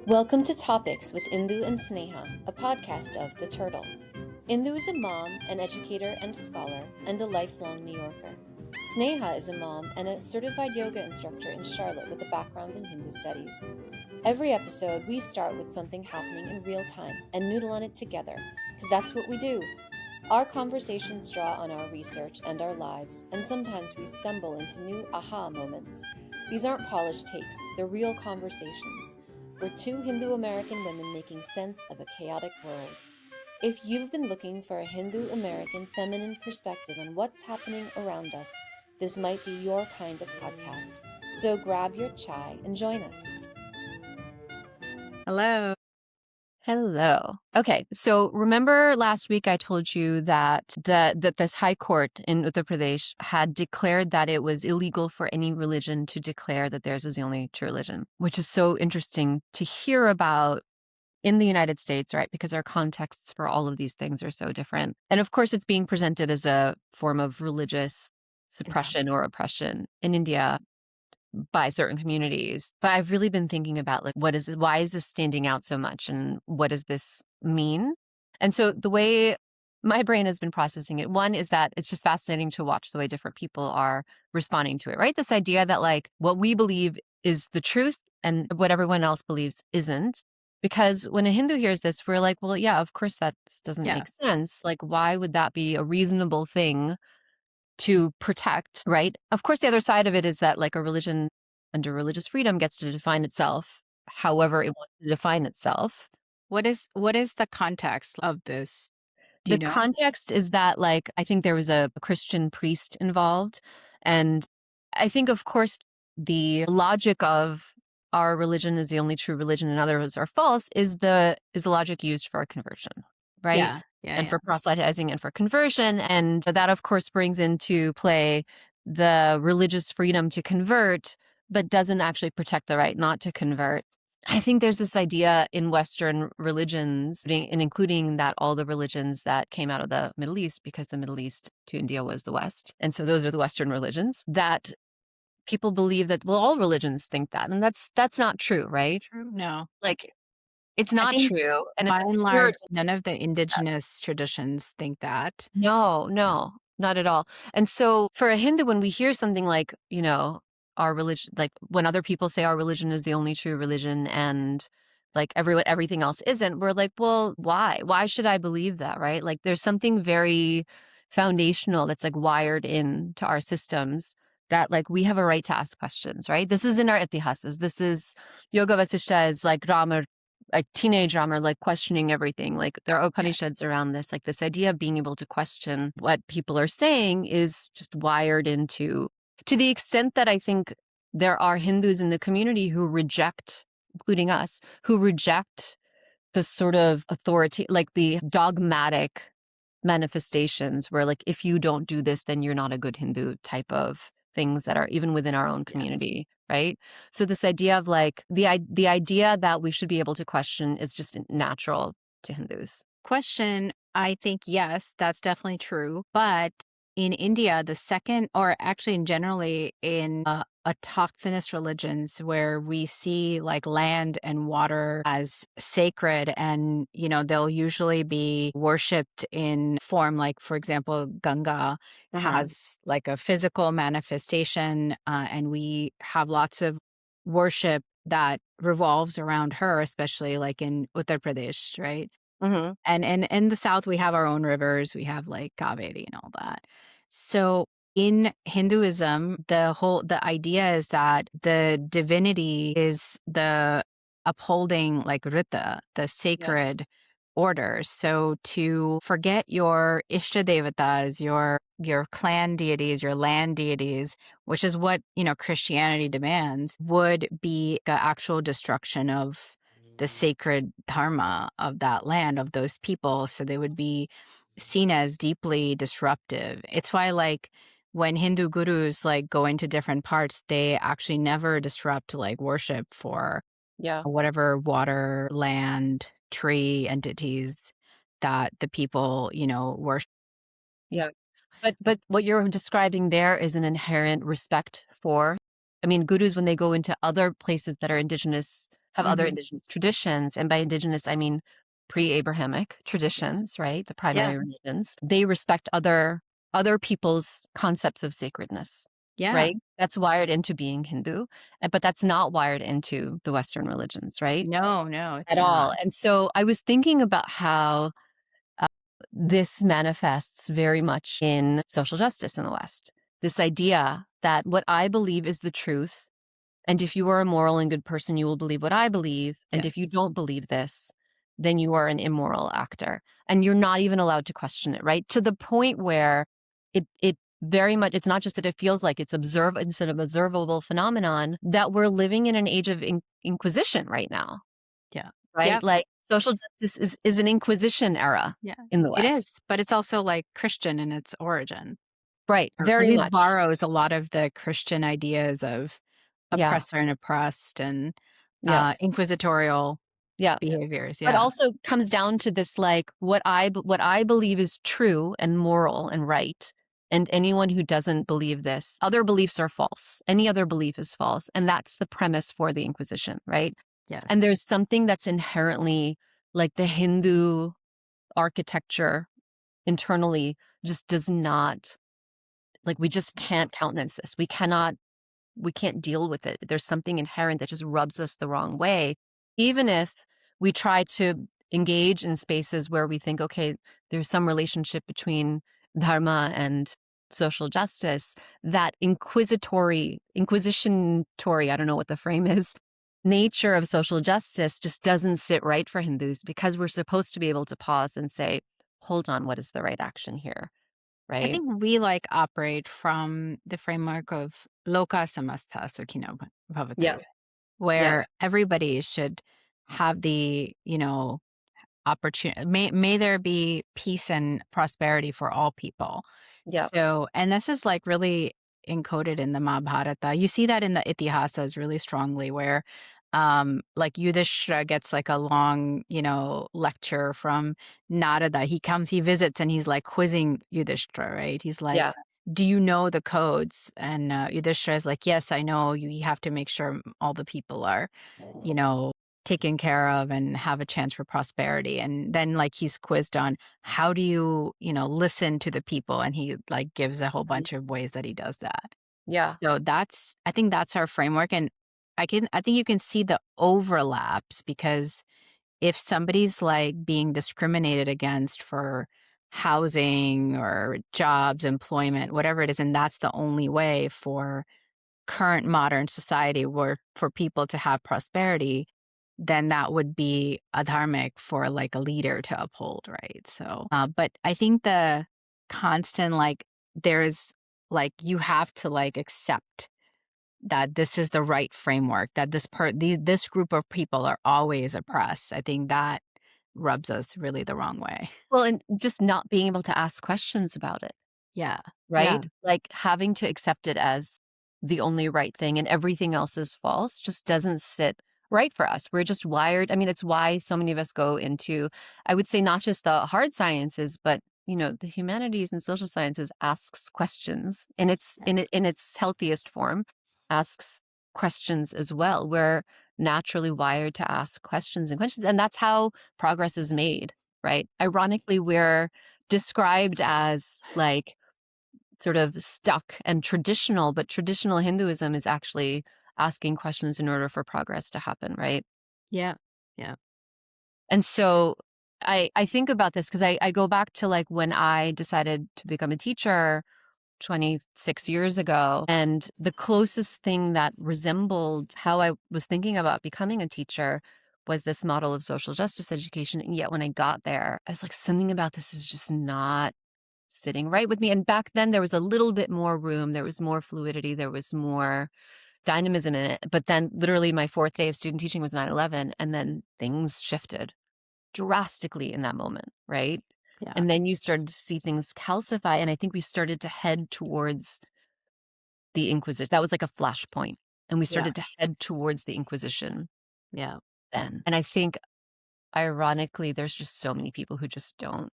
Welcome to Topics with Indu and Sneha, a podcast of The Turtle. Indu is a mom, an educator and scholar, and a lifelong New Yorker. Sneha is a mom and a certified yoga instructor in Charlotte with a background in Hindu studies. Every episode, we start with something happening in real time and noodle on it together, because that's what we do. Our conversations draw on our research and our lives, and sometimes we stumble into new aha moments. These aren't polished takes, they're real conversations. We're two Hindu American women making sense of a chaotic world. If you've been looking for a Hindu American feminine perspective on what's happening around us, this might be your kind of podcast. So grab your chai and join us. Hello. Hello. Okay, so remember last week I told you that this high court in Uttar Pradesh had declared that it was illegal for any religion to declare that theirs was the only true religion, which is so interesting to hear about in the United States, right? Because our contexts for all of these things are so different. And of course, it's being presented as a form of religious suppression or oppression in India by certain communities. But I've really been thinking about why is this standing out so much and what does this mean? And so the way my brain has been processing it, one is that it's just fascinating to watch the way different people are responding to it, right? This idea that what we believe is the truth and what everyone else believes isn't. Because when a Hindu hears this, we're like, well, yeah, of course that doesn't make sense. Why would that be a reasonable thing to protect, right? Of course, the other side of it is that a religion under religious freedom gets to define itself however it wants to define itself. What is the context of this? Do you know? Context is that I think there was a Christian priest involved. And I think, of course, the logic of our religion is the only true religion and others are false is the logic used for conversion, right? Yeah. And for proselytizing and for conversion. And that, of course, brings into play the religious freedom to convert, but doesn't actually protect the right not to convert. I think there's this idea in Western religions, and including that all the religions that came out of the Middle East, because the Middle East to India was the West. And so those are the Western religions, that people believe that, well, all religions think that. And that's not true, right? True. No. It's not true. And by it's and large, none of the indigenous traditions think that. No, not at all. And so for a Hindu, when we hear something our religion, when other people say our religion is the only true religion and everything else isn't, we're like, well, why? Why should I believe that, right? There's something very foundational that's wired into our systems that we have a right to ask questions, right? This is in our itihasas. This is Yoga Vasishta is grammar, teenage drama, questioning everything. There are Upanishads around this. This idea of being able to question what people are saying is just wired into, to the extent that I think there are Hindus in the community who reject, including us, who reject the sort of authority, the dogmatic manifestations where if you don't do this, then you're not a good Hindu type of things that are even within our own community, right? So this idea of the idea that we should be able to question is just natural to Hindus. Question, I think, yes, that's definitely true. But in India, the second, or actually generally in autochthonous religions where we see land and water as sacred, and they'll usually be worshipped in form, for example, Ganga has a physical manifestation, and we have lots of worship that revolves around her, especially in Uttar Pradesh, right? Mm-hmm. And in the South, we have our own rivers. We have Kaveri and all that. So in Hinduism, the idea is that the divinity is the upholding Rita, the sacred order. So to forget your Ishta Devatas, your clan deities, your land deities, which is what Christianity demands, would be the actual destruction of the sacred dharma of that land, of those people. So they would be seen as deeply disruptive. It's why when Hindu gurus go into different parts, they actually never disrupt worship for whatever water, land, tree entities that the people worship. Yeah. But what you're describing there is an inherent respect for, gurus, when they go into other places that are indigenous, have other indigenous traditions. And by indigenous, I mean pre-Abrahamic traditions, right? The primary religions. They respect other people's concepts of sacredness, right? That's wired into being Hindu, but that's not wired into the Western religions, right? No, it's At all. And so I was thinking about how this manifests very much in social justice in the West. This idea that what I believe is the truth, and if you are a moral and good person, you will believe what I believe. And if you don't believe this, then you are an immoral actor. And you're not even allowed to question it, right? To the point where it very much, it's not just that it feels like it's an observable phenomenon, that we're living in an age of Inquisition right now. Yeah. Right? Like social justice is an Inquisition era in the West. It is, but it's also like Christian in its origin. Right. Very it much. borrows a lot of the Christian ideas of oppressor and oppressed and inquisitorial behaviors. But also comes down to this, like, what I believe is true and moral and right. And anyone who doesn't believe this, other beliefs are false. Any other belief is false. And that's the premise for the Inquisition, right? Yes. And there's something that's inherently, like, the Hindu architecture internally just does not, like, we just can't countenance this. We can't deal with it. There's something inherent that just rubs us the wrong way. Even if we try to engage in spaces where we think, okay, there's some relationship between dharma and social justice, that inquisitionary, I don't know what the frame is, nature of social justice just doesn't sit right for Hindus, because we're supposed to be able to pause and say, hold on, what is the right action here? Right? I think we operate from the framework of loka samasta sukhino bhavatu, where everybody should have the, opportunity. May there be peace and prosperity for all people. So, and this is really encoded in the Mahabharata. You see that in the Itihasas really strongly, where Yudhishthira gets a long, lecture from Narada. He visits, and he's quizzing Yudhishthira, right? He's like, do you know the codes? And Yudhishthira is like, yes, I know. You have to make sure all the people are, taken care of and have a chance for prosperity. And then he's quizzed on how do you, listen to the people. And he gives a whole bunch of ways that he does that. So I think that's our framework. And I think you can see the overlaps, because if somebody's being discriminated against for housing or jobs, employment, whatever it is, and that's the only way for current modern society for people to have prosperity, then that would be adharmic for a leader to uphold, right? So, but I think the constant there's you have to accept that this is the right framework, that this group of people are always oppressed. I think that rubs us really the wrong way. Well, and just not being able to ask questions about it. Right? Having to accept it as the only right thing and everything else is false just doesn't sit right for us. We're just wired. I mean, it's why so many of us go into, I would say, not just the hard sciences, but the humanities and social sciences asks questions in its healthiest form, asks questions as well. We're naturally wired to ask questions, and that's how progress is made, right? Ironically, we're described as sort of stuck and traditional, but traditional Hinduism is actually asking questions in order for progress to happen, right? Yeah. And so I think about this because I go back to when I decided to become a teacher 26 years ago, and the closest thing that resembled how I was thinking about becoming a teacher was this model of social justice education. And yet when I got there, I was like, something about this is just not sitting right with me. And back then there was a little bit more room, there was more fluidity, there was more dynamism in it. But then literally my fourth day of student teaching was 9/11, and then things shifted drastically in that moment, right? And then you started to see things calcify, and I think we started to head towards the Inquisition. That was like a flashpoint, and we started to head towards the Inquisition. Then, and I think, ironically, there's just so many people who just don't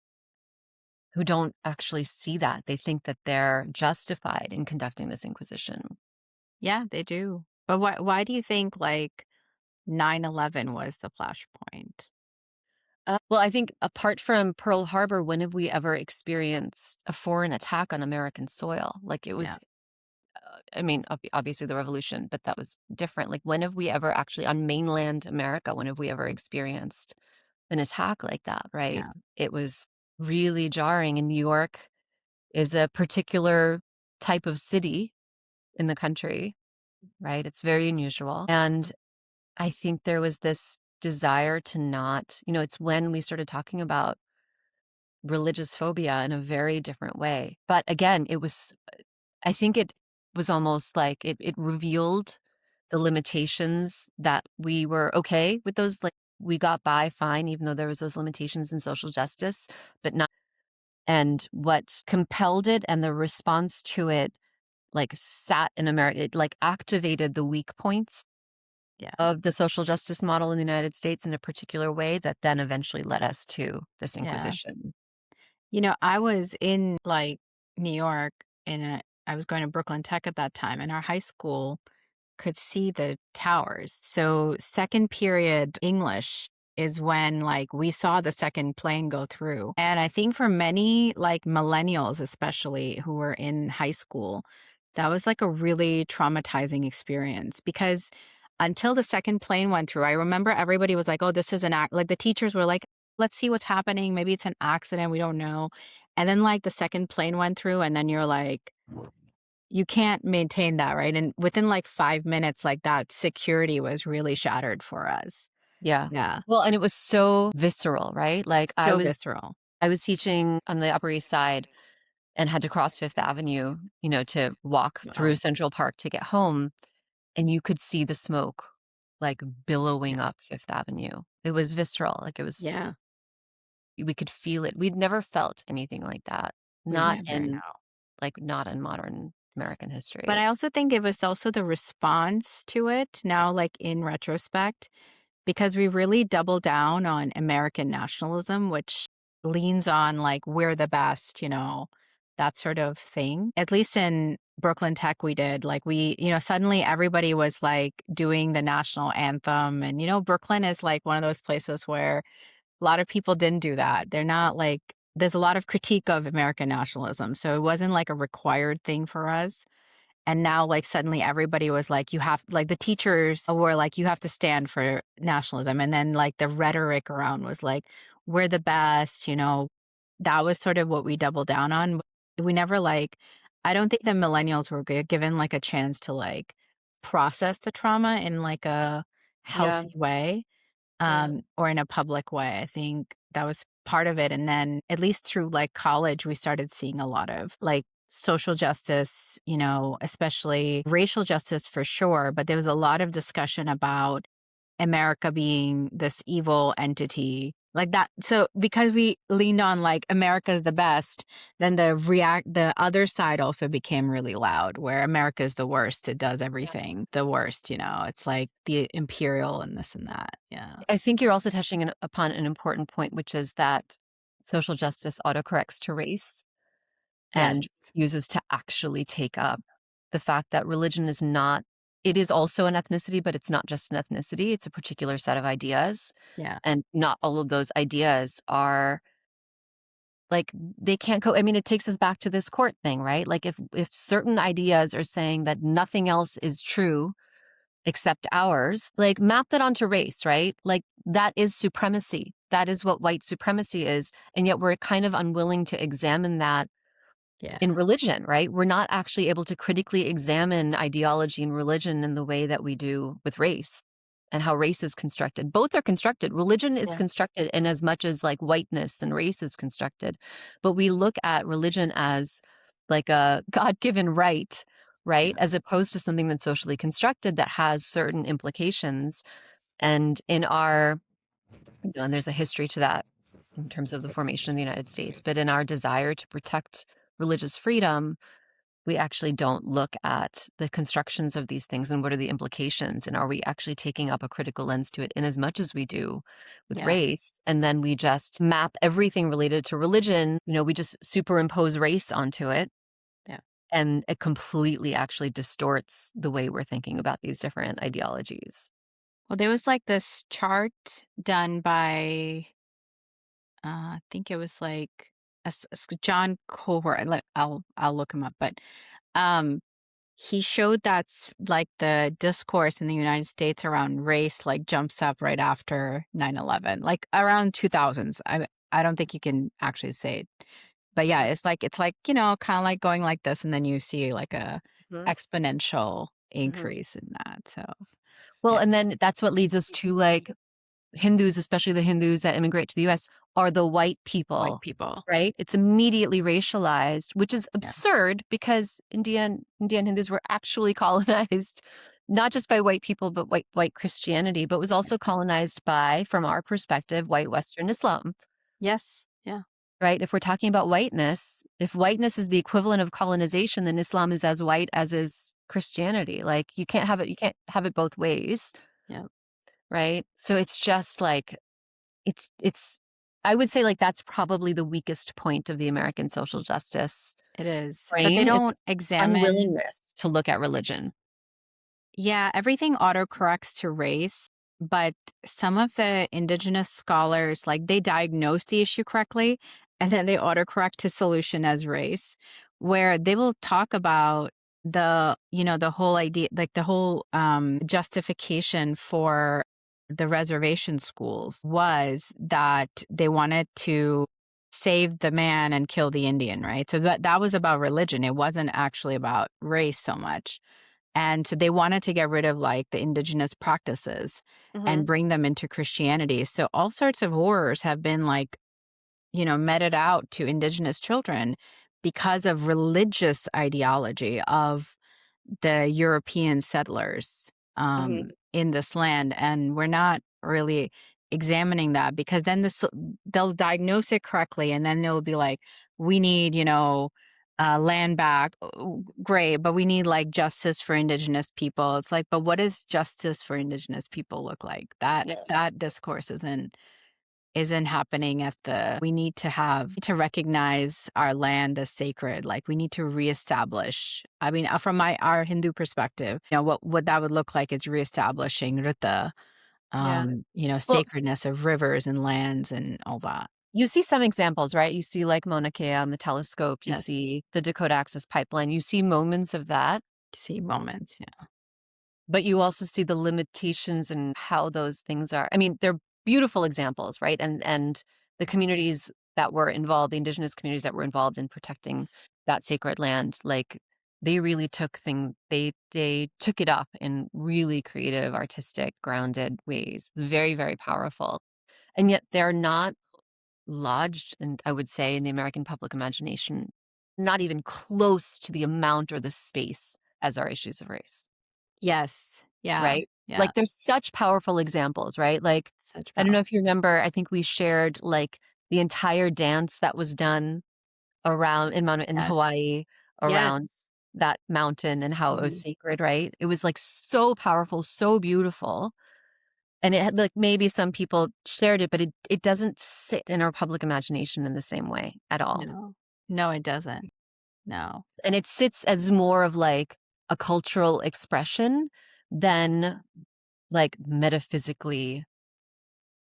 actually see that. They think that they're justified in conducting this Inquisition. Yeah, they do. But why do you think 9/11 was the flashpoint. Well, I think apart from Pearl Harbor, when have we ever experienced a foreign attack on American soil? Like it Yeah. was, I mean, obviously the revolution, but that was different. Like when have we ever actually on mainland America, when have we ever experienced an attack like that, right? Yeah. It was really jarring. And New York is a particular type of city in the country, right? It's very unusual. And I think there was this desire to not, it's when we started talking about religious phobia in a very different way. But again, I think it was almost like it revealed the limitations that we were okay with those, like we got by fine, even though there was those limitations in social justice, but not, and what compelled it and the response to it, like sat in America, it like activated the weak points Yeah. of the social justice model in the United States in a particular way that then eventually led us to this Yeah. Inquisition. I was in like New York and I was going to Brooklyn Tech at that time, and our high school could see the towers. So second period English is when like we saw the second plane go through. And I think for many like millennials especially who were in high school, that was like a really traumatizing experience because until the second plane went through, I remember everybody was like, "Oh, this is an act." Like the teachers were like, "Let's see what's happening. Maybe it's an accident. We don't know." And then like the second plane went through and then you're like, you can't maintain that, right? And within like 5 minutes, like that security was really shattered for us. Yeah. Yeah. Well, and it was so visceral, right? Like So visceral. I was teaching on the Upper East Side and had to cross Fifth Avenue, to walk through Oh, Central Park to get home, and you could see the smoke like yeah. billowing up Fifth Avenue. It was visceral, like Yeah. we could feel it. We'd never felt anything like that. We'd Not never in know. not in modern American But history. I also think it was also the response to it now, like in retrospect, because we really double down on American nationalism, which leans on like we're the best, that sort of thing. At least in Brooklyn Tech, we did like suddenly everybody was like doing the national anthem. And, Brooklyn is like one of those places where a lot of people didn't do that. They're not like, there's a lot of critique of American nationalism. So it wasn't like a required thing for us. And now, like, suddenly everybody was like, you have, like, the teachers were like, you have to stand for nationalism. And then, like, the rhetoric around was like, we're the best, that was sort of what we doubled down on. We never, like, I don't think the millennials were given, like, a chance to, like, process the trauma in, like, a Yeah. healthy way Yeah. or in a public way. I think that was part of it. And then, at least through like college, we started seeing a lot of like social justice, especially racial justice for sure. But there was a lot of discussion about America being this evil entity like that. So because we leaned on like America's the best, then the other side also became really loud where America's the worst. It does everything the worst, It's like the imperial and this and that. Yeah. I think you're also touching upon an important point, which is that social justice autocorrects to race Yes. and uses to actually take up the fact that religion is not, it is also an ethnicity, but it's not just an ethnicity. It's a particular set of ideas. Yeah. And not all of those ideas are like, they can't I mean, it takes us back to this court thing, right? Like if certain ideas are saying that nothing else is true except ours, like map that onto race, right? Like that is supremacy. That is what white supremacy is. And yet we're kind of unwilling to examine that Yeah. in religion, right? We're not actually able to critically examine ideology and religion in the way that we do with race and how race is constructed. Both are constructed. Religion is Yeah. constructed in as much as like whiteness and race is constructed. But we look at religion as like a God-given right, right? Yeah. As opposed to something that's socially constructed that has certain implications. And in our, and there's a history to that in terms of the formation of the United States, but in our desire to protect religious freedom, we actually don't look at the constructions of these things and what are the implications, and are we actually taking up a critical lens to it in as much as we do with Yeah. race, and then we just map everything related to religion, we just superimpose race onto it. Yeah. And it completely actually distorts the way we're thinking about these different ideologies. Well, there was like this chart done by, I think it was like John Cohort. I'll look him up, but um, he showed that's like the discourse in the United States around race like jumps up right after 9/11, like around 2000s. I don't think you can actually say it. But yeah, it's like, kind of like going like this, and then you see like a Mhm. exponential Mhm. increase in that. So Well, yeah, and then that's what leads us to like Hindus, especially the Hindus that immigrate to the US, are the white white people, people. right? It's immediately racialized, which is Yeah. absurd because Indian Hindus were actually colonized not just by white people, but white Christianity, but was also colonized by, from our perspective, white Western Islam, Yes. Yeah. right? If we're talking about whiteness, if whiteness is the equivalent of colonization, then Islam is as white as is Christianity. Like you can't have it both ways, Yeah. right? So it's just like it's I would say like that's probably the weakest point of the American social justice It is. But they frame is don't this examine. unwillingness to look at religion. Yeah, everything autocorrects to race, but some of the indigenous scholars, like they diagnose the issue correctly, and then they autocorrect to solution as race, where they will talk about the whole idea, like the whole justification for the reservation schools was that they wanted to save the man and kill the Indian, right? So that was about religion. It wasn't actually about race so much. And so they wanted to get rid of like the indigenous practices and Mhm. bring them into Christianity. So all sorts of horrors have been like, meted out to indigenous children because of religious ideology of the European settlers Mhm. in this land. And we're not really examining that because then they'll diagnose it correctly. And then it'll be like, we need, land back. Great. But we need like justice for indigenous people. It's like, but what does justice for indigenous people look like? That, Yeah. that discourse isn't happening we need to recognize our land as sacred. Like we need to reestablish, I mean, from our Hindu perspective, what that would look like is reestablishing rita, Yeah. Well, sacredness of rivers and lands and all that. you see some examples, right? You see like Mauna Kea on the telescope, you Yes. see the Dakota Access Pipeline, you see moments of that, See moments. Yeah. but you also see the limitations and how those things are. I mean, they're beautiful examples, right? And the communities that were involved, the indigenous communities that were involved in protecting that sacred land, like they really they took it up in really creative, artistic, grounded ways. It's very, very powerful. And yet they're not lodged, and I would say in the American public imagination, not even close to the amount or the space as our issues of race. Yes. Yeah. Right? Yeah. Like, there's such powerful examples, right? Like, Such I don't know power. if you remember, I think we shared, like, the entire dance that was done around in Yes. Hawaii, Yes. around that mountain and how it was Mhm. sacred, right? It was, like, so powerful, so beautiful, and it had like, maybe some people shared it, but it doesn't sit in our public imagination in the same way at all. No. No, it doesn't. No. And it sits as more of, like, a cultural expression than, like, metaphysically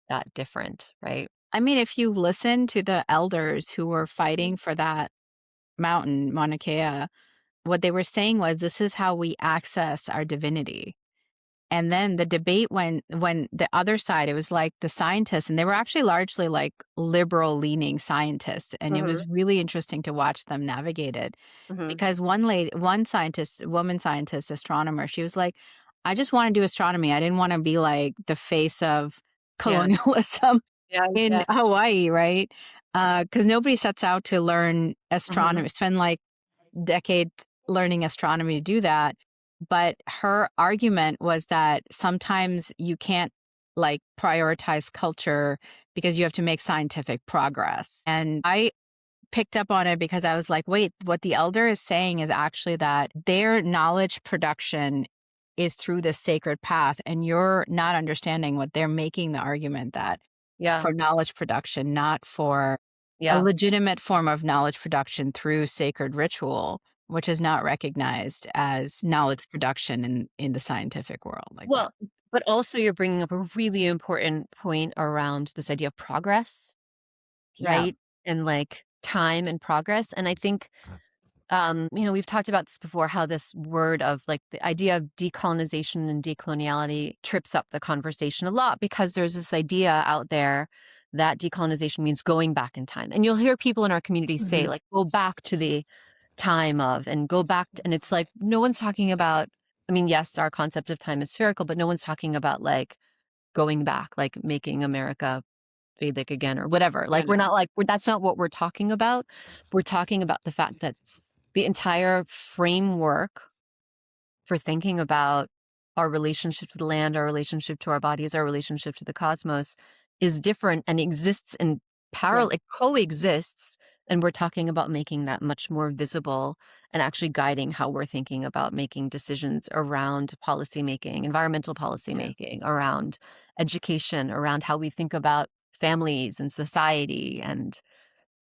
that different, right? I mean, if you listen to the elders who were fighting for that mountain, Mauna Kea, what they were saying was this is how we access our divinity. And then the debate when the other side, it was like the scientists, and they were actually largely like liberal leaning scientists. And it Mhm, was really interesting to watch them navigate it mhm. because one scientist, woman scientist, astronomer, she was like, I just want to do astronomy. I didn't want to be like the face of Yeah. colonialism Yeah, in yeah. Hawaii, right? Because nobody sets out to learn Mhm. astronomy, spend like decades learning astronomy to do that. But her argument was that sometimes you can't like prioritize culture because you have to make scientific progress. And I picked up on it because I was like, wait, what the elder is saying is actually that their knowledge production is through this sacred path. And you're not understanding what they're making the argument that Yeah, for knowledge production, not for a yeah. legitimate form of knowledge production through sacred ritual, which is not recognized as knowledge production in the scientific world like that. Well, but also you're bringing up a really important point around this idea of progress, Yeah. right? And like time and progress. And I think, we've talked about this before, how this word of like the idea of decolonization and decoloniality trips up the conversation a lot because there's this idea out there that decolonization means going back in time. And you'll hear people in our community say, Mhm. like, go back to the time of, and go back to, and it's like, no one's talking about, I mean, yes, our concept of time is spherical, but no one's talking about like going back, like making America Vedic again or whatever. I Like, we're know. not like, that's not what we're talking about. We're talking about the fact that the entire framework for thinking about our relationship to the land, our relationship to our bodies, our relationship to the cosmos is different and exists in Yeah. parallel, it coexists. And we're talking about making that much more visible and actually guiding how we're thinking about making decisions around policy making, environmental policy Yeah. making, around education, around how we think about families and society and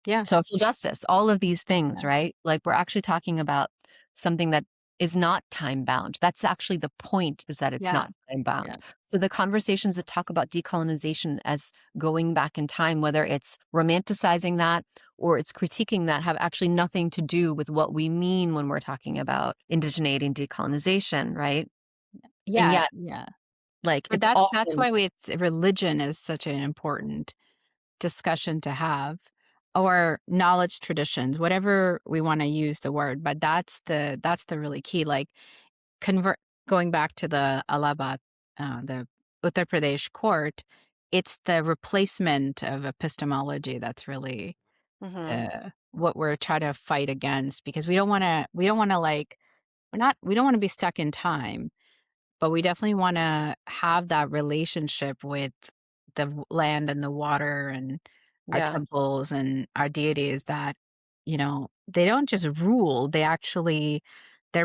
Yeah. social justice, all of these things, Yeah. right? Like, we're actually talking about something that is not time bound. That's actually the point, is that it's Yeah. not time bound. Yeah. So the conversations that talk about decolonization as going back in time, whether it's romanticizing that or it's critiquing that, have actually nothing to do with what we mean when we're talking about indigeneity and decolonization, right? And Yeah. yet, Yeah. like, But it's that's often, why religion is such an important discussion to have, or knowledge traditions, whatever we want to use the word, but that's the really key. Like convert going back to the Allahabad, the Uttar Pradesh court, it's the replacement of epistemology that's really Mhm. what we're trying to fight against, because we don't want to like we don't want to be stuck in time, but we definitely want to have that relationship with the land and the water and our Yeah. temples and our deities that, they don't just rule, they're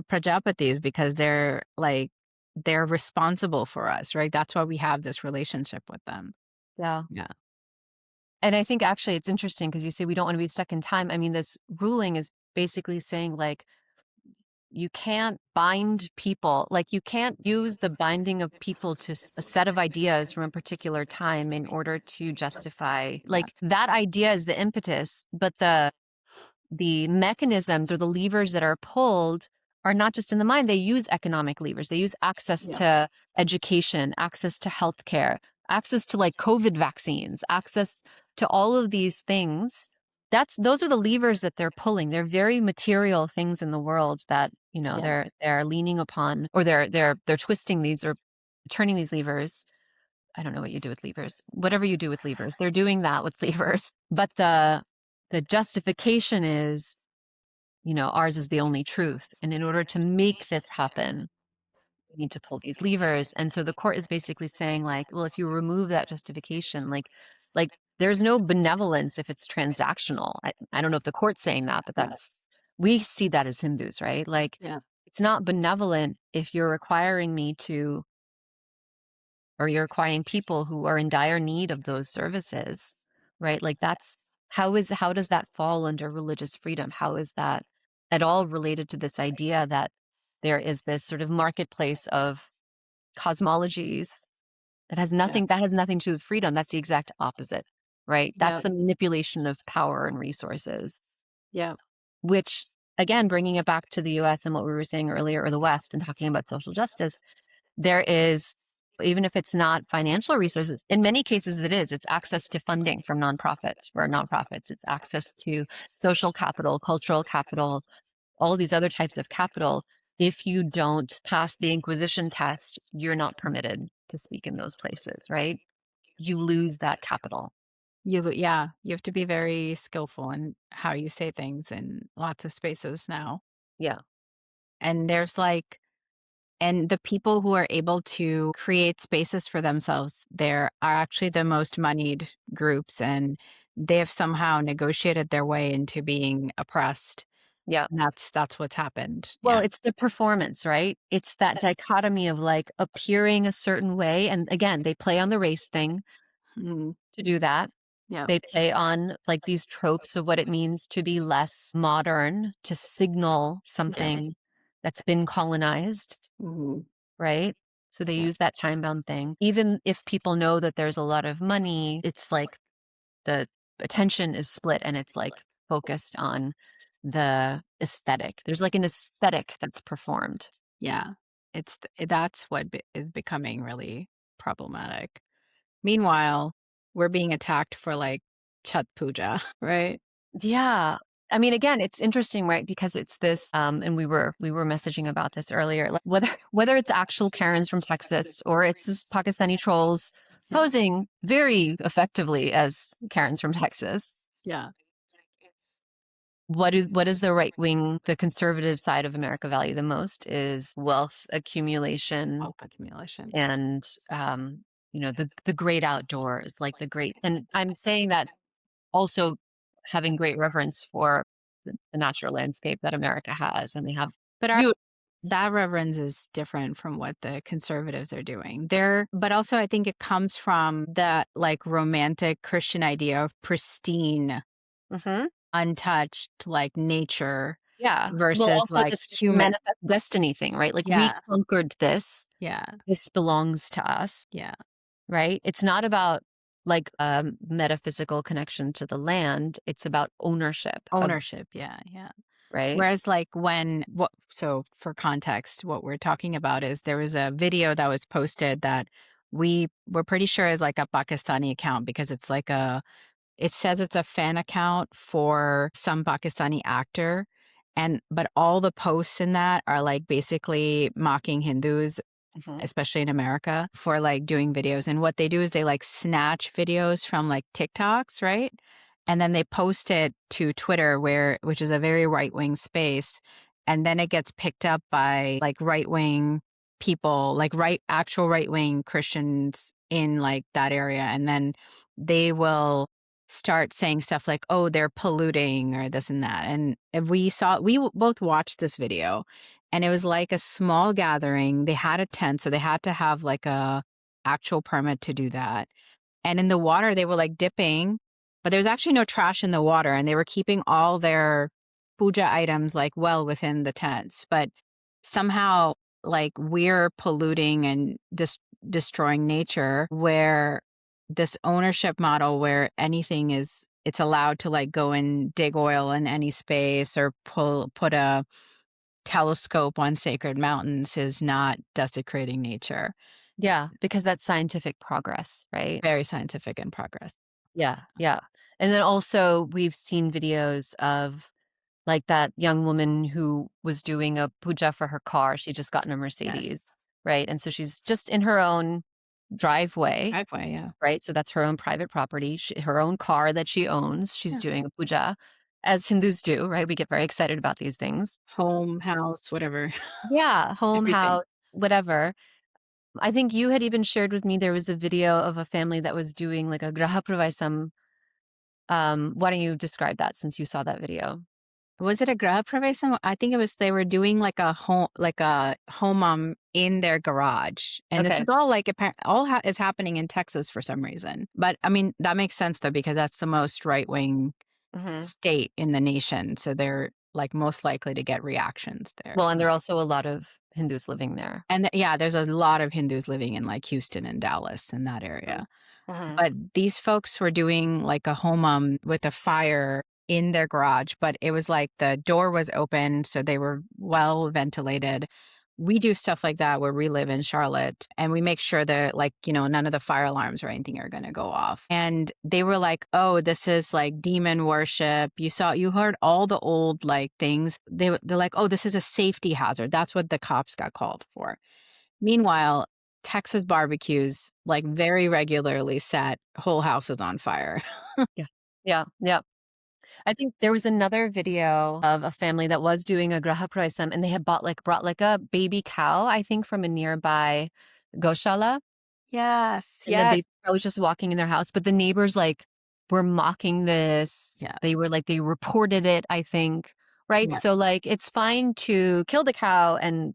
Prajapatis because they're responsible for us, right? That's why we have this relationship with them. Yeah. Yeah. And I think actually it's interesting because you say we don't want to be stuck in time. I mean, this ruling is basically saying, like, you can't bind people, like, you can't use the binding of people to a set of ideas from a particular time in order to justify, Yeah. like, that idea is the impetus, but the mechanisms or the levers that are pulled are not just in the mind. They use economic levers. They use access Yeah. to education, access to healthcare, access to like COVID vaccines, access to all of these things. Those are the levers that they're pulling. They're very material things in the world that, Yeah. they're leaning upon, or they're twisting these or turning these levers. I don't know what you do with levers. Whatever you do with levers, they're doing that with levers. But the justification is, ours is the only truth. And in order to make this happen, we need to pull these levers. And so the court is basically saying, like, well, if you remove that justification, like there's no benevolence if it's transactional. I don't know if the court's saying that, but we see that as Hindus, right? Like, Yeah. it's not benevolent if you're requiring me to, or you're requiring people who are in dire need of those services, right? Like, how does that fall under religious freedom? How is that at all related to this idea that there is this sort of marketplace of cosmologies Yeah. that has nothing to do with freedom? That's the exact opposite, right? That's Yeah. the manipulation of power and resources, Yeah. which, again, bringing it back to the US and what we were saying earlier, or the West, and talking about social justice, there is, even if it's not financial resources, in many cases it's access to funding from nonprofits, for nonprofits. It's access to social capital, cultural capital, all these other types of capital. If you don't pass the Inquisition test, you're not permitted to speak in those places, right? You lose that capital. Yeah, you have to be very skillful in how you say things in lots of spaces now. Yeah. And and the people who are able to create spaces for themselves there are actually the most moneyed groups, and they have somehow negotiated their way into being oppressed. Yeah. And that's what's happened. Well, Yeah. it's the performance, right? It's that dichotomy of like appearing a certain way. And again, they play on the race thing Mm, to do that. Yeah. They play on like these tropes of what it means to be less modern, to signal something that's been colonized, Mhm. right? So they Yeah. use that time-bound thing. Even if people know that there's a lot of money, it's like the attention is split and it's like focused on the aesthetic. There's like an aesthetic that's performed. Yeah. That's what is becoming really problematic. Meanwhile, we're being attacked for like Chat Puja, right? Yeah. I mean, again, it's interesting, right? Because it's this, and we were messaging about this earlier, like whether it's actual Karens from Texas or it's this Pakistani trolls Yeah. posing very effectively as Karens from Texas. Yeah. What is the right wing, the conservative side of America value the most is wealth accumulation Wealth accumulation. and the great outdoors, like the great. And I'm saying that also having great reverence for the natural landscape that America has, and they have But beautiful. that reverence is different from what the conservatives are doing. But also I think it comes from that like romantic Christian idea of pristine, untouched, like nature Yeah. Well, versus also like this human. manifest destiny thing, right? Like we Yeah. conquered this. Yeah. This belongs to us, Yeah. right? It's not about like a metaphysical connection to the land. It's about ownership. Ownership. Yeah. Yeah. Right? Whereas like so for context, what we're talking about is there was a video that was posted that we were pretty sure is like a Pakistani account because it says it's a fan account for some Pakistani actor. But all the posts in that are like basically mocking Hindus, especially in America, for like doing videos. And what they do is they like snatch videos from like TikToks, right? And then they post it to Twitter, which is a very right-wing space. And then it gets picked up by like right-wing people, like actual right-wing Christians in like that area. And then they will start saying stuff like, oh, they're polluting or this and that. And we both watched this video, and it was like a small gathering. They had a tent, so they had to have like a actual permit to do that. And in the water, they were like dipping, but there was actually no trash in the water, and they were keeping all their puja items like well within the tents. But somehow, like we're polluting and destroying nature, where this ownership model where it's allowed to like go and dig oil in any space or put a telescope on sacred mountains is not desecrating nature. Yeah, because that's scientific progress, right? Very scientific in progress. Yeah, yeah. And then also we've seen videos of like that young woman who was doing a puja for her car. She just gotten a Mercedes, Yes. right? And so she's just in her own driveway, Yeah. right? So that's her own private property, her own car that she owns. She's doing a puja, as Hindus do, right? We get very excited about these things. Home, house, whatever. Yeah, home, Everything. house, whatever. I think you had even shared with me there was a video of a family that was doing like a graha pravesam. Why don't you describe that since you saw that video? Was it a graha pravesam? I think it was they were doing like a homam in their garage, and this Okay. is all like is happening in Texas for some reason. But I mean that makes sense though because that's the most right wing state in the nation, so they're like most likely to get reactions there. Well, and there are also a lot of Hindus living there, and there's a lot of Hindus living in like Houston and Dallas in that area. But these folks were doing like a homam with a fire in their garage, but it was like the door was open, so they were well ventilated. We do stuff like that where we live in Charlotte, and we make sure that like, none of the fire alarms or anything are going to go off. And they were like, oh, this is like demon worship. You heard all the old like things. They're like, oh, this is a safety hazard. That's what the cops got called for. Meanwhile, Texas barbecues like very regularly set whole houses on fire. Yeah. I think there was another video of a family that was doing a graha praisam, and they had brought like a baby cow, I think, from a nearby goshala. Yes. And then I was just walking in their house, but the neighbors like were mocking this. Yeah. They were like, they reported it, I think. Right. Yeah. So like, it's fine to kill the cow and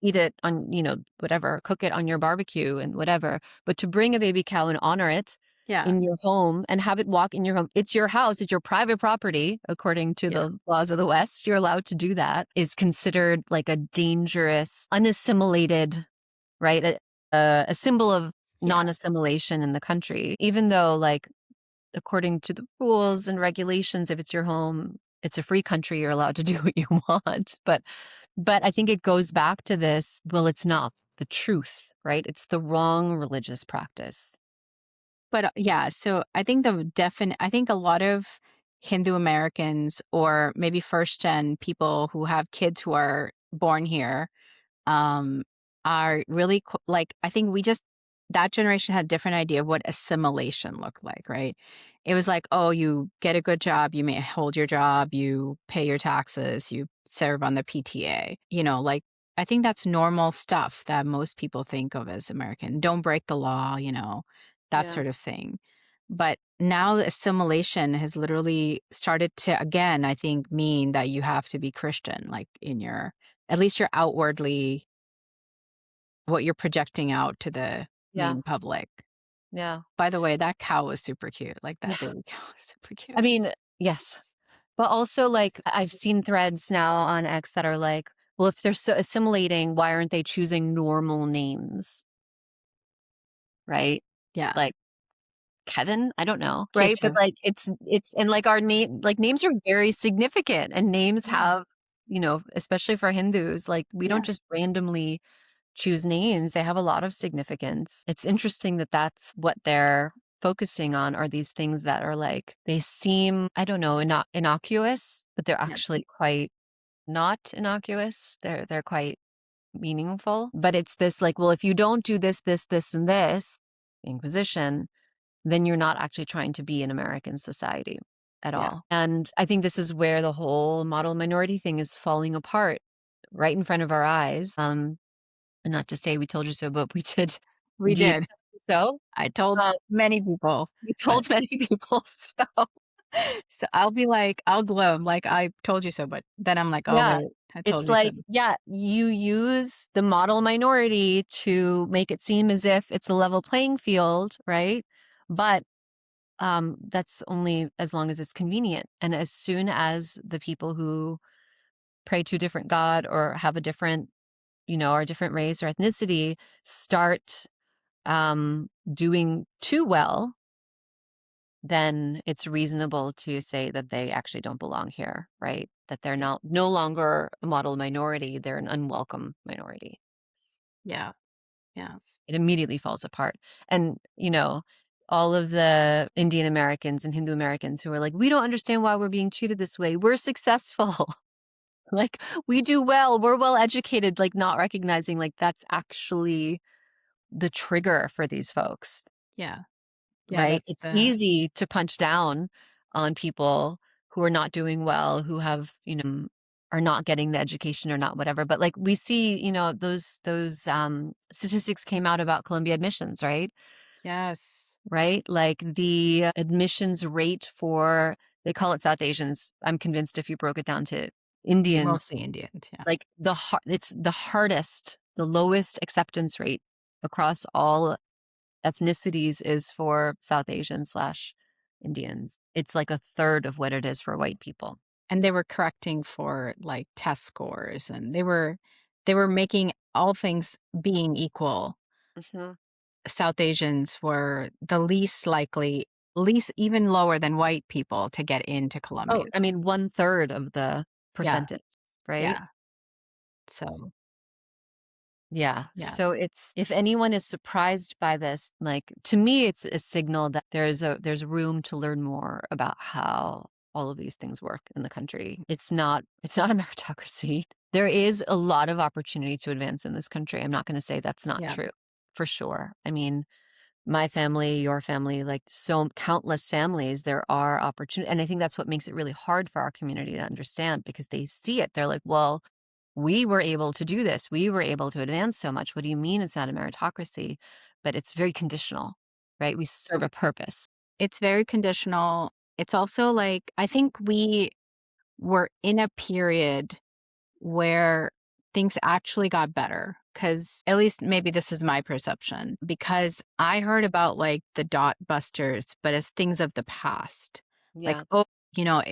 Eat it on, whatever, cook it on your barbecue and whatever. But to bring a baby cow and honor it Yeah. in your home and have it walk in your home. It's your house, it's your private property, according to the laws of the West. You're allowed to do that, is considered like a dangerous, unassimilated, right? A symbol of non-assimilation in the country, even though, like, according to the rules and regulations, if it's your home, it's a free country, you're allowed to do what you want. But I think it goes back to this, well, it's not the truth, right? It's the wrong religious practice. But yeah, so I think I think a lot of Hindu Americans, or maybe first gen people who have kids who are born here, um, are really like, I think that generation had a different idea of what assimilation looked like, right? It was like, oh, you get a good job, you may hold your job, you pay your taxes, you serve on the PTA, like, I think that's normal stuff that most people think of as American. Don't break the law, that Yeah. sort of thing. But now assimilation has literally started to, again, I think, mean that you have to be Christian, like at least you're outwardly what you're projecting out to the Yeah. main public. Yeah. By the way, that cow was super cute. Like, that baby cow was super cute. I mean, yes. But also, like, I've seen threads now on X that are like, well, if they're so assimilating, why aren't they choosing normal names? Right? Yeah. Like Kevin, I don't know, right? But Keisha. like it's and like our names are very significant, and names Yeah. have, especially for Hindus, like we Yeah. don't just randomly choose names. They have a lot of significance. It's interesting that that's what they're focusing on, are these things that are like, they seem, I don't know, innocuous, but they're Yeah. actually quite not innocuous. They're quite meaningful. But it's this like, well, if you don't do this, this, this, and this, Inquisition, then you're not actually trying to be in American society at Yeah. all. And I think this is where the whole model minority thing is falling apart right in front of our eyes. And not to say we told you so, but we did. We Indeed. did. So I told uh, many people. we But told many people. so I'll be like, I'll glow. Like, I told you so. But then I'm like, oh, Yeah, wait, I told it's you so. like, yeah, you use the model minority to make it seem as if it's a level playing field, right? But that's only as long as it's convenient. And as soon as the people who pray to a different God or have a different, or a different race or ethnicity start doing too well, then it's reasonable to say that they actually don't belong here, right? That they're Yeah. no longer a model minority, they're an unwelcome minority. Yeah. Yeah. It immediately falls apart. And, all of the Indian Americans and Hindu Americans who are like, we don't understand why we're being treated this way. We're successful. Like, we do well. We're well educated, like not recognizing like that's actually the trigger for these folks. Yeah. Yeah. Right? That's It's easy to punch down on people who are not doing well, who have, are not getting the education or not whatever. But like we see, those statistics came out about Columbia admissions, right? yes. Right? Like the admissions rate for, they call it South Asians. I'm convinced if you broke it down to Indians, Mostly Indians. Yeah. like it's the hardest, the lowest acceptance rate across all ethnicities is for South Asian / Indians. It's like a third of what it is for white people. And they were correcting for like test scores, and they were making all things being equal. Mhm. South Asians were the least even lower than white people to get into Columbia. Oh, I mean, 1/3 of the Yeah. percentage, right? Yeah. So, Yeah. yeah. So it's, if anyone is surprised by this, like, to me, it's a signal that there's room to learn more about how all of these things work in the country. It's not a meritocracy. There is a lot of opportunity to advance in this country. I'm not going to say that's not Yeah. true, for sure. I mean, my family, your family, like so countless families, there are opportunities. And I think that's what makes it really hard for our community to understand, because they see it. They're like, well, we were able to do this. We were able to advance so much. What do you mean it's not a meritocracy? But it's very conditional, right? We serve a purpose. It's very conditional. It's also like, I think we were in a period where things actually got better. because at least maybe this is my perception, because I heard about like the dot busters, but as things of the past. Like, Yeah. oh,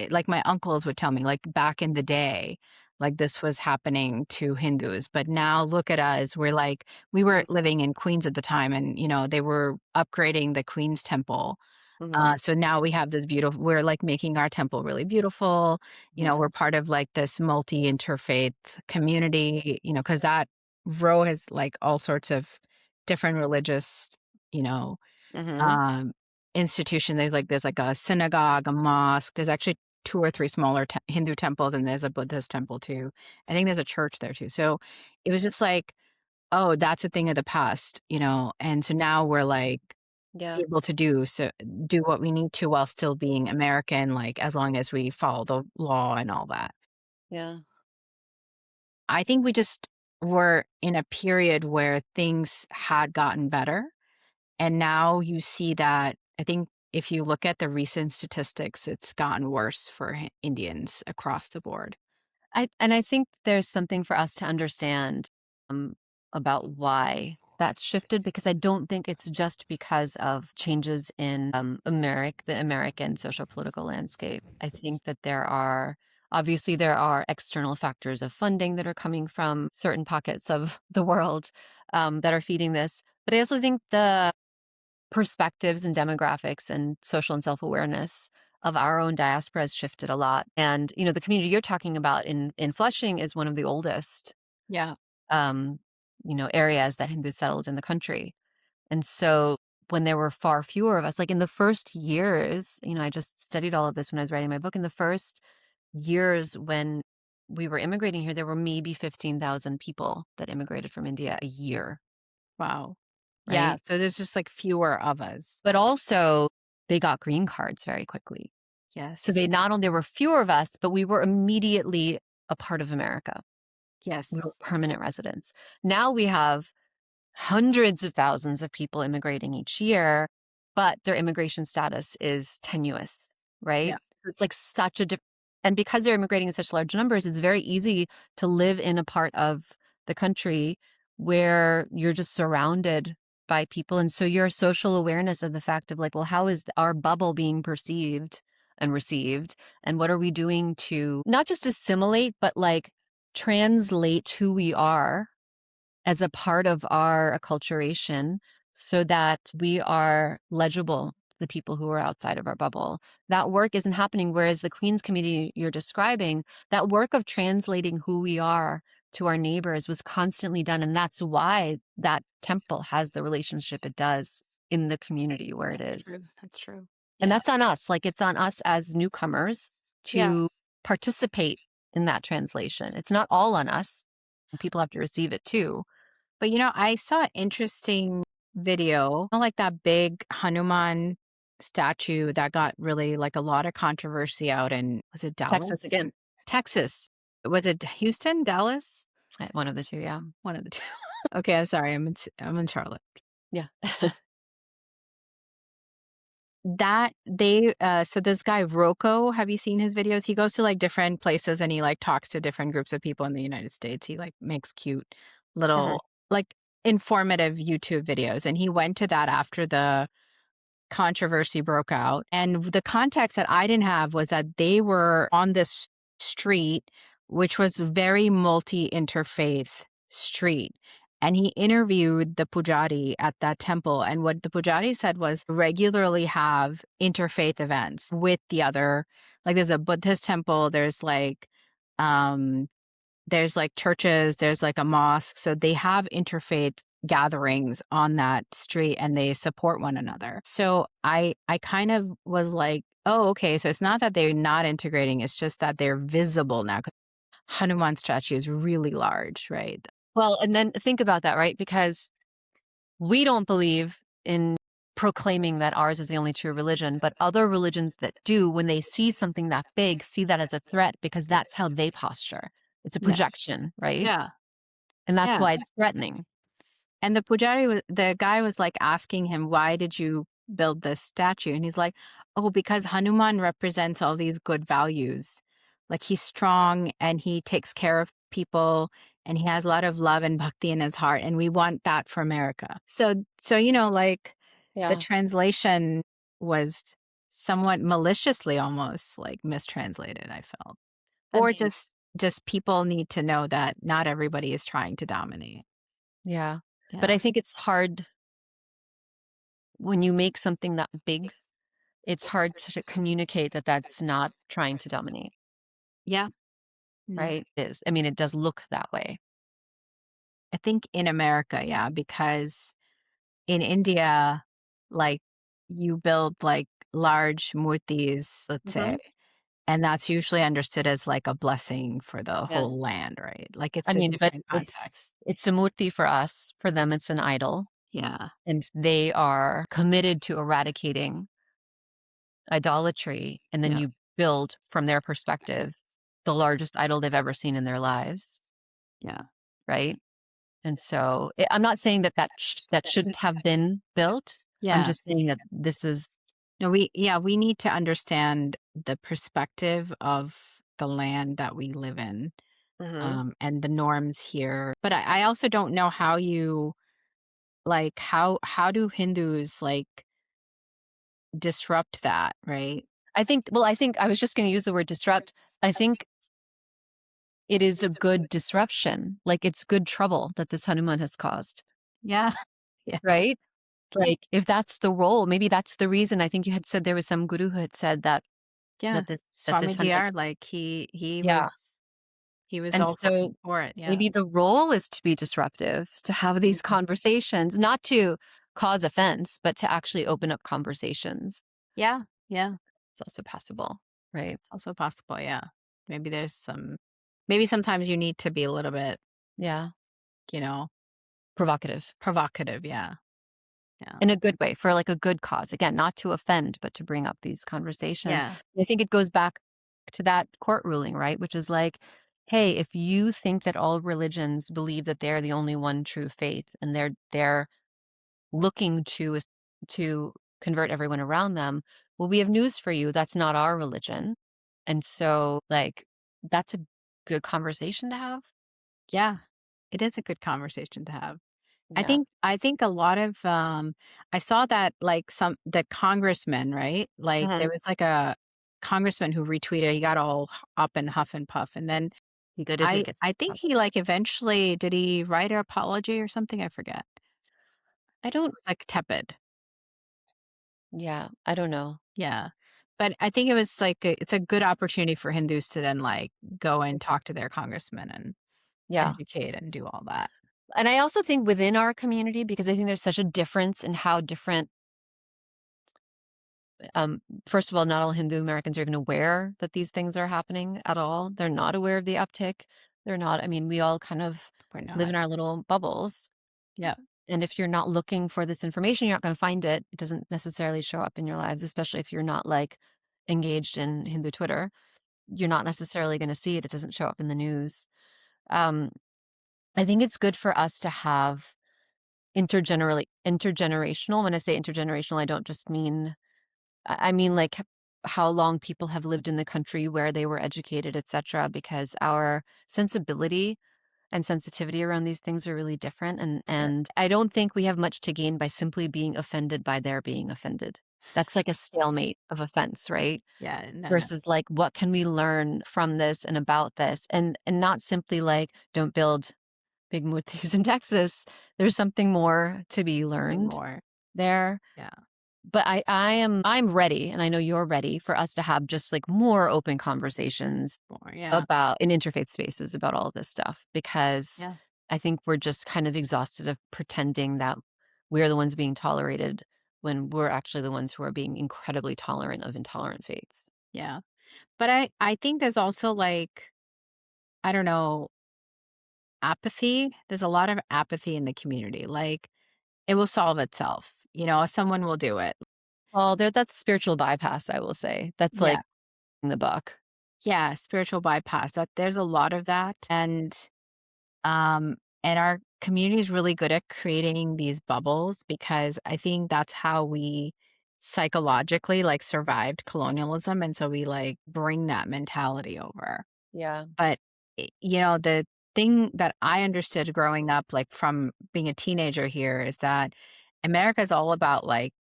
like my uncles would tell me, like back in the day, like this was happening to Hindus. But now look at us. We were living in Queens at the time, and, they were upgrading the Queen's temple. Mm-hmm. So now we have this we're like making our temple really beautiful. We're part of like this multi-interfaith community, because that row has like all sorts of different religious, you know, Mm-hmm. um, institution. There's like a synagogue, a mosque. There's actually 2 or 3 smaller Hindu temples, and there's a Buddhist temple too. I think there's a church there too. So it was just like, oh, that's a thing of the past, and so now we're like Yeah. able to do what we need to while still being American, like as long as we follow the law and all that. Yeah. I think we just were in a period where things had gotten better. And now you see that, I think if you look at the recent statistics, it's gotten worse for Indians across the board. I think there's something for us to understand um, about why that's shifted, because I don't think it's just because of changes in the American social political landscape. I think that obviously there are external factors of funding that are coming from certain pockets of the world that are feeding this. But I also think the perspectives and demographics and social and self-awareness of our own diaspora has shifted a lot. And, the community you're talking about in Flushing is one of the oldest, Yeah. um, areas that Hindus settled in the country. And so when there were far fewer of us, like in the first years, I just studied all of this when I was writing my book. In the first years when we were immigrating here, there were maybe 15,000 people that immigrated from India a year, Wow. Yeah. right? So there's just like fewer of us. But also they got green cards very quickly. So Yes. there were fewer of us, but we were immediately a part of America. We were Yes. permanent residents. Now we have hundreds of thousands of people immigrating each year, but their immigration status is tenuous, right? Yeah. So it's like such a different, and because they're immigrating in such large numbers, it's very easy to live in a part of the country where you're just surrounded by people. And so your social awareness of the fact of like, well, how is our bubble being perceived and received? And what are we doing to not just assimilate, but like translate who we are as a part of our acculturation so that we are legible to the people who are outside of our bubble. That work isn't happening. Whereas the Queen's community you're describing, that work of translating who we are to our neighbors was constantly done. And that's why that temple has the relationship it does in the community where it is. True. That's true. And Yeah. that's on us. Like it's on us as newcomers Yeah. to participate in that translation. It's not all on us. People have to receive it too. But I saw an interesting video, like that big Hanuman statue that got really like a lot of controversy out in, was it Dallas? Texas again. Texas. Was it Houston, Dallas? One of the two, yeah. One of the two. Okay, I'm sorry. I'm in Charlotte. Yeah. So this guy Rocco, have you seen his videos? He goes to like different places and he like talks to different groups of people in the United States. He like makes cute little like informative YouTube videos, and he went to that after the controversy broke out. And the context that I didn't have was that they were on this street, which was very multi-interfaith street. And he interviewed the pujari at that temple. And what the pujari said was regularly have interfaith events with the other, like there's a Buddhist temple, there's like churches, there's like a mosque. So they have interfaith gatherings on that street and they support one another. So I kind of was like, oh, okay. So it's not that they're not integrating. It's just that they're visible now. Hanuman statue is really large, right? Well, and then think about that, right? Because we don't believe in proclaiming that ours is the only true religion, but other religions that do, when they see something that big, see that as a threat because that's how they posture. It's a projection, right? Yeah. And that's Yeah. why it's threatening. And the guy was like asking him, why did you build this statue? And he's like, oh, because Hanuman represents all these good values. Like he's strong and he takes care of people. and he has a lot of love and bhakti in his heart, and we want that for America. So like the translation was somewhat maliciously almost like mistranslated, I felt. I Or mean, just people need to know that not everybody is trying to dominate. yeah. But Yeah. I think it's hard when you make something that big, it's hard to communicate that that's not trying to dominate, Yeah. right? It is. I mean, it does look that way. I think in America, yeah, because in India, like you build like large murtis, let's say, and that's usually understood as like a blessing for the Yeah. whole land, right? Like I it's a mean, but different context. it's a murti for us. For them, it's an idol. Yeah. And they are committed to eradicating idolatry. And then Yeah. you build, from their perspective, the largest idol they've ever seen in their lives. Yeah. Right. And so I'm not saying that that shouldn't have been built. I'm Yeah. just saying that this is. No, we need to understand the perspective of the land that we live in, and the norms here. But I also don't know how you like how do Hindus like disrupt that, right? I think I was just going to use the word disrupt. I think it is a good disruption. Like it's good trouble that this Hanuman has caused. Yeah. Yeah. Right? Like if that's the role, maybe that's the reason. I think you had said there was some guru who had said that Yeah. this Swamiji Hanuman. R, like he Yeah. was And all so for it. Yeah. maybe the role is to be disruptive, to have these conversations, not to cause offense, but to actually open up conversations. Yeah. Yeah. It's also possible, right? It's also possible. Yeah. Maybe sometimes you need to be a little bit, Yeah. provocative. Yeah. Yeah. In a good way, for like a good cause. Again, not to offend, but to bring up these conversations. Yeah. I think it goes back to that court ruling, right? Which is like, hey, if you think that all religions believe that they're the only one true faith and they're looking to convert everyone around them, well, we have news for you. That's not our religion. And so like that's a good conversation to have. Yeah. It is a good conversation to have. Yeah. I think a lot of I saw that like the congressman, right? Like there was like a congressman who retweeted, he got all up and huff and puff. And then Be good if it gets I think he like eventually did he write an apology or something? I forget. I It don't was like tepid. yeah, I don't know. Yeah. But I think it was like it's a good opportunity for Hindus to then like go and talk to their congressman and educate and do all that. And I also think within our community, because I think there's such a difference in how different, first of all, not all Hindu Americans are even aware that these things are happening at all. They're not aware of the uptick. They're not, I mean, we all kind of live in our little bubbles. Yeah. And if you're not looking for this information, you're not going to find it. It doesn't necessarily show up in your lives, especially if you're not like engaged in Hindu Twitter. You're not necessarily going to see it. It doesn't show up in the news. I think it's good for us to have intergenerational. When I say intergenerational, I don't just mean, I mean like how long people have lived in the country, where they were educated, etc. Because our sensibility and sensitivity around these things are really different. And I don't think we have much to gain by simply being offended by their being offended. That's like a stalemate of offense, right? Yeah. No. Versus like, what can we learn from this and about this? And not simply like, don't build big murtis in Texas. There's something more to be learned there. Yeah. But I'm ready, and I know you're ready for us to have just like more open conversations about in interfaith spaces about all of this stuff, because I think we're just kind of exhausted of pretending that we're the ones being tolerated when we're actually the ones who are being incredibly tolerant of intolerant faiths. Yeah. But I think there's also like, I don't know, apathy. There's a lot of apathy in the community. Like it will solve itself. Someone will do it. Well, that's spiritual bypass, I will say. That's like in the buck. Yeah, spiritual bypass. That there's a lot of that. And our community is really good at creating these bubbles, because I think that's how we psychologically like survived colonialism. And so we like bring that mentality over. Yeah. But the thing that I understood growing up, like from being a teenager here, is that America is all about like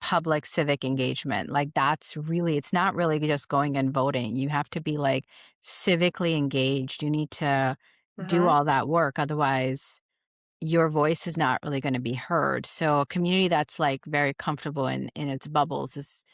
public civic engagement. Like that's really, it's not really just going and voting. You have to be like civically engaged. You need to do all that work. Otherwise, your voice is not really going to be heard. So a community that's like very comfortable in its bubbles is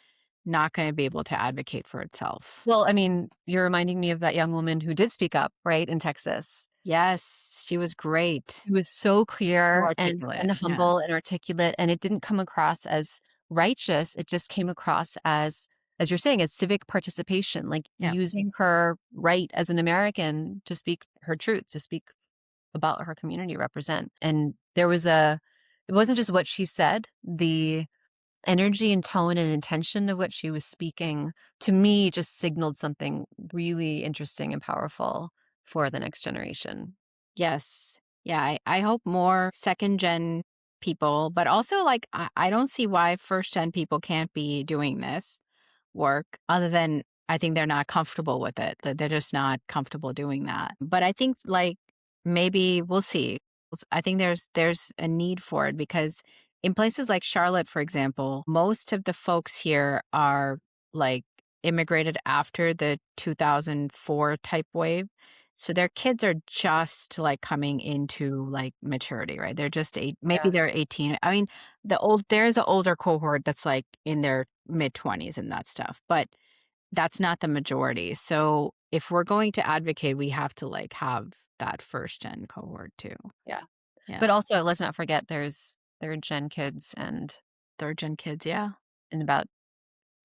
not going to be able to advocate for itself. Well, I mean, you're reminding me of that young woman who did speak up, right, in Texas. Yes, she was great. It was so clear articulate, and yeah. humble and articulate, and it didn't come across as righteous. It just came across as you're saying, as civic participation, like Yeah. using her right as an American to speak her truth, to speak about her community, represent. And there was it wasn't just what she said, the energy and tone and intention of what she was speaking, to me, just signaled something really interesting and powerful for the next generation. Yes. Yeah, I hope more second gen people, but also like I don't see why first gen people can't be doing this work other than I think they're not comfortable with it. That they're just not comfortable doing that. But I think like maybe we'll see. I think there's a need for it because in places like Charlotte, for example, most of the folks here are like immigrated after the 2004 type wave. So their kids are just like coming into like maturity, right? They're just maybe they're 18. I mean, there's an older cohort that's like in their mid 20s and that stuff, but that's not the majority. So if we're going to advocate, we have to like have that first gen cohort too. Yeah. Yeah. But also, let's not forget there's third gen kids, and Third gen kids, yeah. in about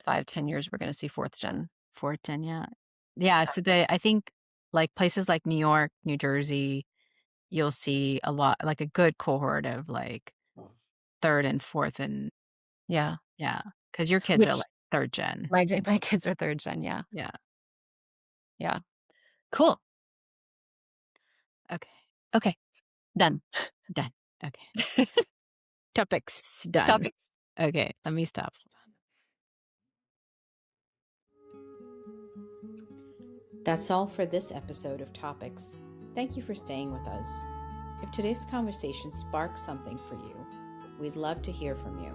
5-10 years, we're going to see fourth gen. Fourth gen, yeah. Yeah. So I think like places like New York, New Jersey, you'll see a lot, like a good cohort of like third and fourth and Yeah. yeah. Because your kids are Which like third gen. my kids are third gen. Yeah. Yeah. Yeah. Cool. Okay. Okay. Done. Done. Okay. Topics done. Topics. Okay. Let me stop. That's all for this episode of Topics. Thank you for staying with us. If today's conversation sparked something for you, we'd love to hear from you.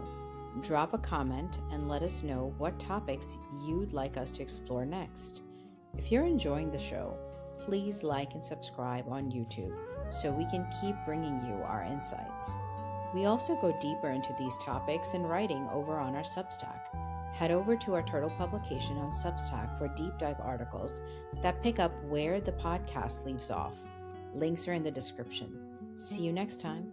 Drop a comment and let us know what topics you'd like us to explore next. If you're enjoying the show, please like and subscribe on YouTube so we can keep bringing you our insights. We also go deeper into these topics in writing over on our Substack. Head over to our Turtle publication on Substack for deep dive articles that pick up where the podcast leaves off. Links are in the description. See you next time.